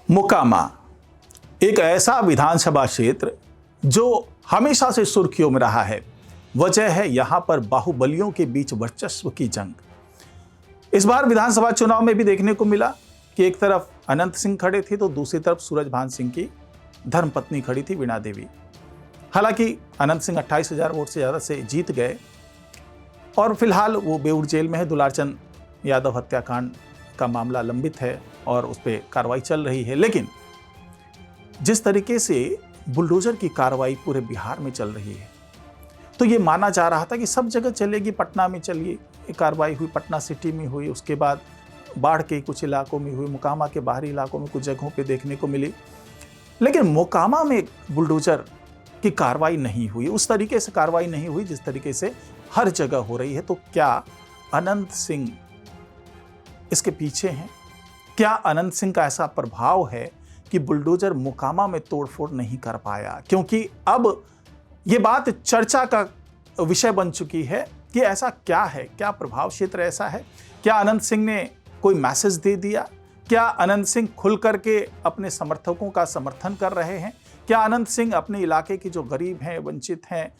मोकामा एक ऐसा विधानसभा क्षेत्र जो हमेशा से सुर्खियों में रहा है। वजह है यहां पर बाहुबलियों के बीच वर्चस्व की जंग। इस बार विधानसभा चुनाव में भी देखने को मिला कि एक तरफ अनंत सिंह खड़े थे तो दूसरी तरफ सूरजभान सिंह की धर्मपत्नी खड़ी थी वीणा देवी। हालांकि अनंत सिंह 28,000 वोट से ज्यादा से जीत गए और फिलहाल वो बेऊर जेल में है। दुलारचंद यादव हत्याकांड का मामला लंबित है और उस पर कार्रवाई चल रही है। लेकिन जिस तरीके से बुलडोजर की कार्रवाई पूरे बिहार में चल रही है तो ये माना जा रहा था कि सब जगह चलेगी। पटना में चलिए कार्रवाई हुई, पटना सिटी में हुई, उसके बाद बाढ़ के कुछ इलाकों में हुई, मोकामा के बाहरी इलाकों में कुछ जगहों पे देखने को मिली। लेकिन मोकामा में बुलडोजर की कार्रवाई नहीं हुई, उस तरीके से कार्रवाई नहीं हुई जिस तरीके से हर जगह हो रही है। तो क्या अनंत सिंह इसके पीछे हैं? क्या अनंत सिंह का ऐसा प्रभाव है कि बुलडोजर मोकामा में तोड़फोड़ नहीं कर पाया? क्योंकि अब ये बात चर्चा का विषय बन चुकी है कि ऐसा क्या है, क्या प्रभाव क्षेत्र ऐसा है? क्या अनंत सिंह ने कोई मैसेज दे दिया? क्या अनंत सिंह खुल करके अपने समर्थकों का समर्थन कर रहे हैं? क्या अनंत सिंह अपने इलाके के जो गरीब हैं, वंचित हैं,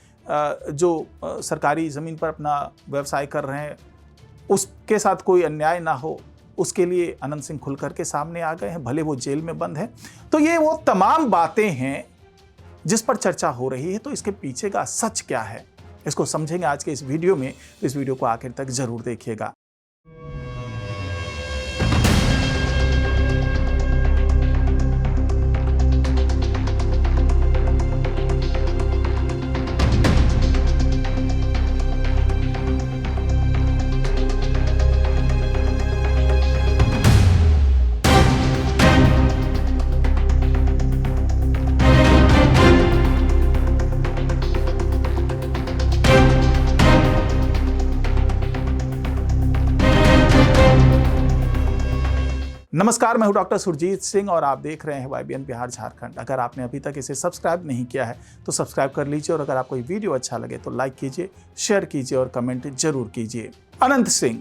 जो सरकारी ज़मीन पर अपना व्यवसाय कर रहे हैं, उसके साथ कोई अन्याय ना हो, उसके लिए अनंत सिंह खुल करके सामने आ गए हैं, भले वो जेल में बंद है? तो ये वो तमाम बातें हैं जिस पर चर्चा हो रही है। तो इसके पीछे का सच क्या है, इसको समझेंगे आज के इस वीडियो में। तो इस वीडियो को आखिर तक जरूर देखिएगा। नमस्कार, मैं हूं डॉक्टर सुरजीत सिंह और आप देख रहे हैं YBN बिहार झारखंड। अगर आपने अभी तक इसे सब्सक्राइब नहीं किया है तो सब्सक्राइब कर लीजिए और अगर आपको ये वीडियो अच्छा लगे तो लाइक कीजिए, शेयर कीजिए और कमेंट जरूर कीजिए। अनंत सिंह,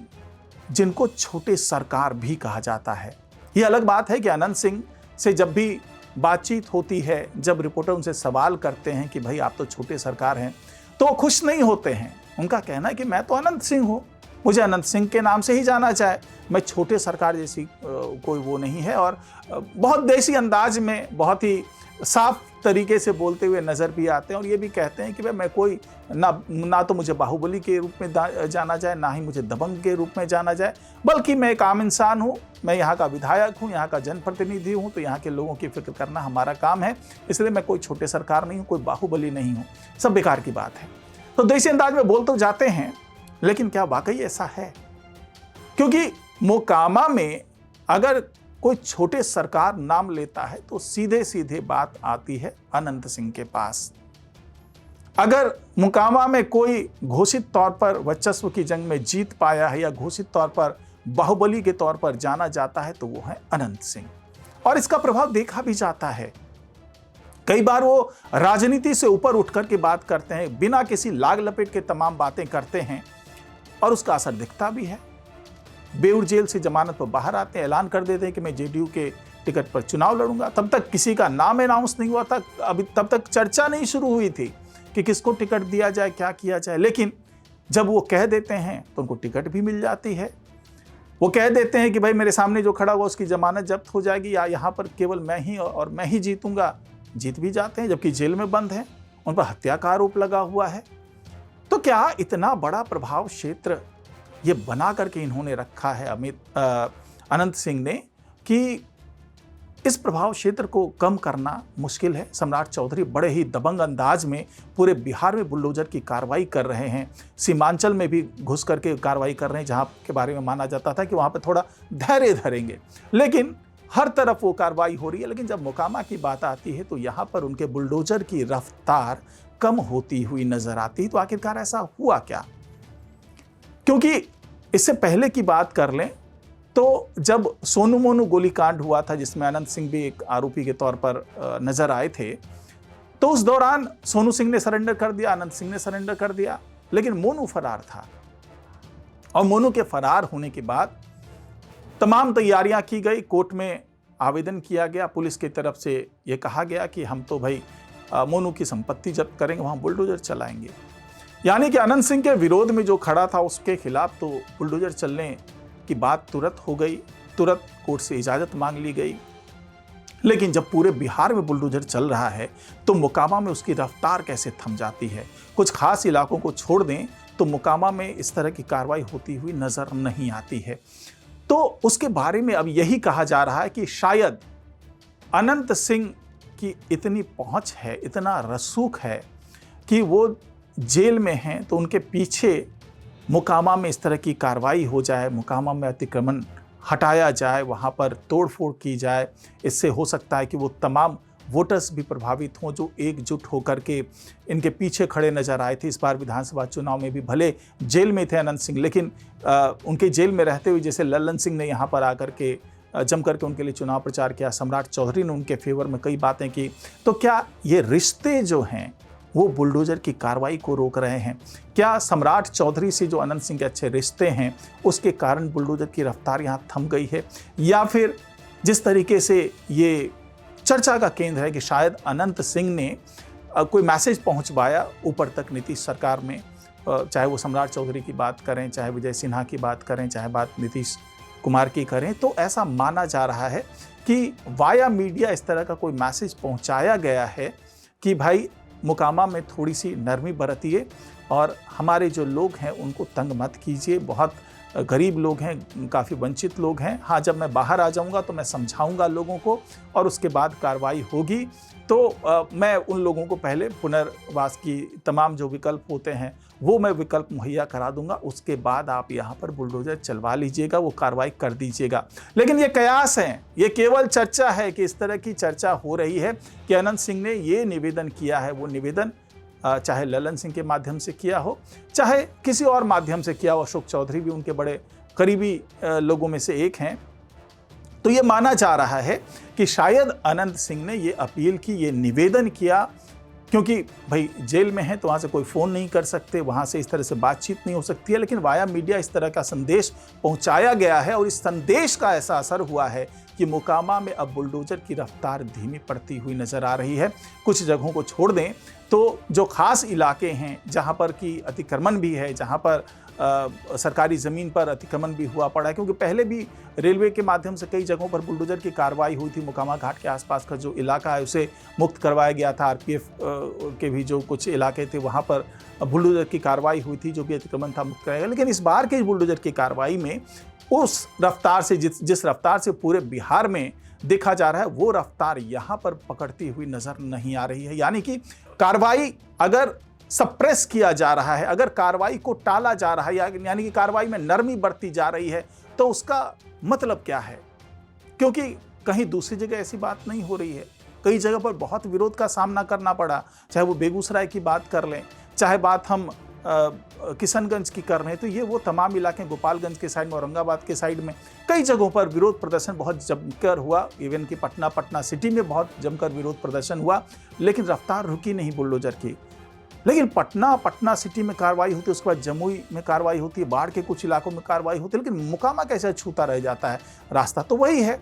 जिनको छोटे सरकार भी कहा जाता है, ये अलग बात है कि अनंत सिंह से जब भी बातचीत होती है, जब रिपोर्टर उनसे सवाल करते हैं कि भाई आप तो छोटे सरकार हैं, तो वो खुश नहीं होते हैं। उनका कहना है कि मैं तो अनंत सिंह हूँ, मुझे अनंत सिंह के नाम से ही जाना चाहे, मैं छोटे सरकार जैसी कोई वो नहीं है। और बहुत देसी अंदाज में, बहुत ही साफ तरीके से बोलते हुए नज़र भी आते हैं और ये भी कहते हैं कि भाई मैं कोई ना तो मुझे बाहुबली के रूप में जाना जाए, ना ही मुझे दबंग के रूप में जाना जाए, बल्कि मैं एक आम इंसान हूँ, मैं यहाँ का विधायक हूँ, यहाँ का जनप्रतिनिधि हूँ, तो यहाँ के लोगों की फिक्र करना हमारा काम है। इसलिए मैं कोई छोटे सरकार नहीं हूँ, कोई बाहुबली नहीं हूँ। सब बेकार की बात है। तो देसी अंदाज में बोल तो जाते हैं, लेकिन क्या वाकई ऐसा है? क्योंकि मोकामा में अगर कोई छोटे सरकार नाम लेता है तो सीधे सीधे बात आती है अनंत सिंह के पास। अगर मोकामा में कोई घोषित तौर पर वर्चस्व की जंग में जीत पाया है या घोषित तौर पर बाहुबली के तौर पर जाना जाता है तो वो है अनंत सिंह। और इसका प्रभाव देखा भी जाता है। कई बार वो राजनीति से ऊपर उठकर के बात करते हैं, बिना किसी लाग लपेट के तमाम बातें करते हैं और उसका असर दिखता भी है। बेऊर जेल से जमानत पर बाहर आते हैं, ऐलान कर देते हैं कि मैं जेडीयू के टिकट पर चुनाव लड़ूंगा। तब तक किसी का नाम अनाउंस नहीं हुआ था, अभी तब तक चर्चा नहीं शुरू हुई थी कि किसको टिकट दिया जाए, क्या किया जाए। लेकिन जब वो कह देते हैं तो उनको टिकट भी मिल जाती है। वो कह देते हैं कि भाई मेरे सामने जो खड़ा हुआ उसकी जमानत जब्त हो जाएगी या यहाँ पर केवल मैं ही और मैं ही जीतूंगा, जीत भी जाते हैं, जबकि जेल में बंद है, उन पर हत्या का आरोप लगा हुआ है। तो क्या इतना बड़ा प्रभाव क्षेत्र ये बना करके इन्होंने रखा है अनंत सिंह ने कि इस प्रभाव क्षेत्र को कम करना मुश्किल है? सम्राट चौधरी बड़े ही दबंग अंदाज में पूरे बिहार में बुलडोजर की कार्रवाई कर रहे हैं। सीमांचल में भी घुस करके कार्रवाई कर रहे हैं, जहां के बारे में माना जाता था कि वहां पर थोड़ा धैर्य धरेंगे। लेकिन हर तरफ वो कार्रवाई हो रही है। लेकिन जब मोकामा की बात आती है तो यहाँ पर उनके बुलडोजर की रफ्तार कम होती हुई नजर आती है। तो आखिरकार ऐसा हुआ क्या? क्योंकि इससे पहले की बात कर लें तो जब सोनू मोनू गोलीकांड हुआ था, जिसमें अनंत सिंह भी एक आरोपी के तौर पर नजर आए थे, तो उस दौरान सोनू सिंह ने सरेंडर कर दिया, अनंत सिंह ने सरेंडर कर दिया, लेकिन मोनू फरार था। और मोनू के फरार होने के बाद तमाम तैयारियां की गई, कोर्ट में आवेदन किया गया, पुलिस की तरफ से ये कहा गया कि हम तो भाई मोनू की संपत्ति जब्त करेंगे, वहाँ बुलडोजर चलाएंगे। यानी कि अनंत सिंह के विरोध में जो खड़ा था उसके खिलाफ तो बुलडोजर चलने की बात तुरंत हो गई, तुरंत कोर्ट से इजाज़त मांग ली गई। लेकिन जब पूरे बिहार में बुलडोजर चल रहा है तो मोकामा में उसकी रफ्तार कैसे थम जाती है? कुछ खास इलाकों को छोड़ दें तो मोकामा में इस तरह की कार्रवाई होती हुई नज़र नहीं आती है। तो उसके बारे में अब यही कहा जा रहा है कि शायद अनंत सिंह की इतनी पहुंच है, इतना रसूख है कि वो जेल में हैं तो उनके पीछे मोकामा में इस तरह की कार्रवाई हो जाए, मोकामा में अतिक्रमण हटाया जाए, वहाँ पर तोड़फोड़ की जाए। इससे हो सकता है कि वो तमाम वोटर्स भी प्रभावित हों जो एकजुट होकर के इनके पीछे खड़े नजर आए थे। इस बार विधानसभा चुनाव में भी भले जेल में थे अनंत सिंह, लेकिन उनके जेल में रहते हुए जैसे लल्लन सिंह ने यहाँ पर आकर के जम करके उनके लिए चुनाव प्रचार किया, सम्राट चौधरी ने उनके फेवर में कई बातें की। तो क्या ये रिश्ते जो हैं वो बुलडोजर की कार्रवाई को रोक रहे हैं? क्या सम्राट चौधरी से जो अनंत सिंह के अच्छे रिश्ते हैं उसके कारण बुलडोजर की रफ्तार यहाँ थम गई है? या फिर जिस तरीके से ये चर्चा का केंद्र है कि शायद अनंत सिंह ने कोई मैसेज पहुँचवाया ऊपर तक नीतीश सरकार में, चाहे वो सम्राट चौधरी की बात करें, चाहे विजय सिन्हा की बात करें, चाहे बात नीतीश कुमार की करें, तो ऐसा माना जा रहा है कि वाया मीडिया इस तरह का कोई मैसेज पहुंचाया गया है कि भाई मोकामा में थोड़ी सी नरमी बरतिए और हमारे जो लोग हैं उनको तंग मत कीजिए, बहुत गरीब लोग हैं, काफ़ी वंचित लोग हैं। हाँ, जब मैं बाहर आ जाऊंगा तो मैं समझाऊंगा लोगों को और उसके बाद कार्रवाई होगी तो मैं उन लोगों को पहले पुनर्वास की तमाम जो विकल्प होते हैं वो मैं विकल्प मुहैया करा दूंगा, उसके बाद आप यहाँ पर बुलडोजर चलवा लीजिएगा, वो कार्रवाई कर दीजिएगा। लेकिन ये कयास है, ये केवल चर्चा है कि इस तरह की चर्चा हो रही है कि अनंत सिंह ने ये निवेदन किया है। वो निवेदन चाहे लल्लन सिंह के माध्यम से किया हो, चाहे किसी और माध्यम से किया हो, अशोक चौधरी भी उनके बड़े करीबी लोगों में से एक हैं, तो ये माना जा रहा है कि शायद अनंत सिंह ने ये अपील की, ये निवेदन किया, क्योंकि भाई जेल में हैं तो वहाँ से कोई फ़ोन नहीं कर सकते, वहाँ से इस तरह से बातचीत नहीं हो सकती है। लेकिन वाया मीडिया इस तरह का संदेश पहुँचाया गया है और इस संदेश का ऐसा असर हुआ है कि मोकामा में अब बुलडोजर की रफ्तार धीमी पड़ती हुई नज़र आ रही है। कुछ जगहों को छोड़ दें तो जो खास इलाके हैं जहाँ पर कि अतिक्रमण भी है, जहाँ पर सरकारी ज़मीन पर अतिक्रमण भी हुआ पड़ा है, क्योंकि पहले भी रेलवे के माध्यम से कई जगहों पर बुलडोजर की कार्रवाई हुई थी। मोकामा घाट के आसपास का जो इलाका है उसे मुक्त करवाया गया था। आरपीएफ के भी जो कुछ इलाके थे वहाँ पर बुलडोजर की कार्रवाई हुई थी, जो भी अतिक्रमण था मुक्त कराया गया। लेकिन इस बार के बुलडोजर की कार्रवाई में उस रफ्तार से जिस रफ्तार से पूरे बिहार में देखा जा रहा है वो रफ्तार यहाँ पर पकड़ती हुई नज़र नहीं आ रही है। यानी कि कार्रवाई अगर सप्रेस किया जा रहा है, अगर कार्रवाई को टाला जा रहा है, यानी कि कार्रवाई में नरमी बढ़ती जा रही है, तो उसका मतलब क्या है? क्योंकि कहीं दूसरी जगह ऐसी बात नहीं हो रही है। कई जगह पर बहुत विरोध का सामना करना पड़ा, चाहे वो बेगूसराय की बात कर लें, चाहे बात हम किशनगंज की कर रहे हैं, तो ये वो तमाम इलाके, गोपालगंज के साइड में, औरंगाबाद के साइड में कई जगहों पर विरोध प्रदर्शन बहुत जमकर हुआ। इवन कि पटना सिटी में बहुत जमकर विरोध प्रदर्शन हुआ, लेकिन रफ्तार रुकी नहीं बुलडोजर की। लेकिन पटना सिटी में कार्रवाई होती है, उसके बाद जमुई में कार्रवाई होती है, बाढ़ के कुछ इलाकों में कार्रवाई होती है, लेकिन मोकामा कैसे छूता रह जाता है? रास्ता तो वही है।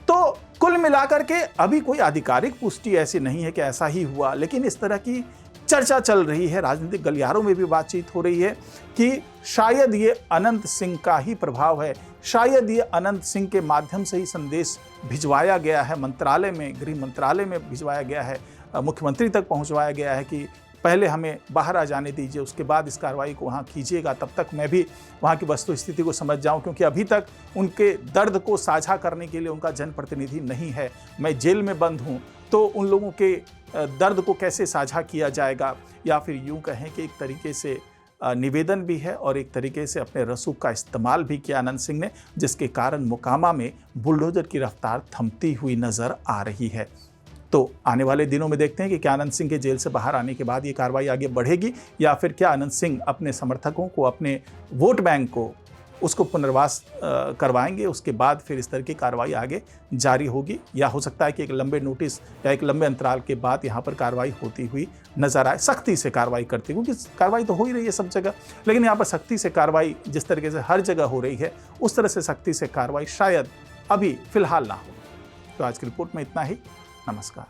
तो कुल मिलाकर के अभी कोई आधिकारिक पुष्टि ऐसी नहीं है कि ऐसा ही हुआ, लेकिन इस तरह की चर्चा चल रही है, राजनीतिक गलियारों में भी बातचीत हो रही है कि शायद ये अनंत सिंह का ही प्रभाव है, शायद ये अनंत सिंह के माध्यम से ही संदेश भिजवाया गया है मंत्रालय में, गृह मंत्रालय में भिजवाया गया है, मुख्यमंत्री तक पहुंचवाया गया है कि पहले हमें बाहर आ जाने दीजिए, उसके बाद इस कार्रवाई को वहाँ कीजिएगा, तब तक मैं भी वहाँ की वस्तु स्थिति को समझ जाऊँ, क्योंकि अभी तक उनके दर्द को साझा करने के लिए उनका जनप्रतिनिधि नहीं है। मैं जेल में बंद हूँ तो उन लोगों के दर्द को कैसे साझा किया जाएगा? या फिर यूँ कहें कि एक तरीके से निवेदन भी है और एक तरीके से अपने रसूख का इस्तेमाल भी किया अनंत सिंह ने, जिसके कारण मोकामा में बुलडोजर की रफ्तार थमती हुई नज़र आ रही है। तो आने वाले दिनों में देखते हैं कि क्या अनंत सिंह के जेल से बाहर आने के बाद ये कार्रवाई आगे बढ़ेगी, या फिर क्या अनंत सिंह अपने समर्थकों को, अपने वोट बैंक को, उसको पुनर्वास करवाएंगे, उसके बाद फिर इस तरह की कार्रवाई आगे जारी होगी, या हो सकता है कि एक लंबे नोटिस या एक लंबे अंतराल के बाद यहाँ पर कार्रवाई होती हुई नजर आए, सख्ती से कार्रवाई करती, क्योंकि कार्रवाई तो हो ही रही है सब जगह, लेकिन यहाँ पर सख्ती से कार्रवाई जिस तरीके से हर जगह हो रही है उस तरह से सख्ती से कार्रवाई शायद अभी फिलहाल ना हो। तो आज की रिपोर्ट में इतना ही। नमस्कार।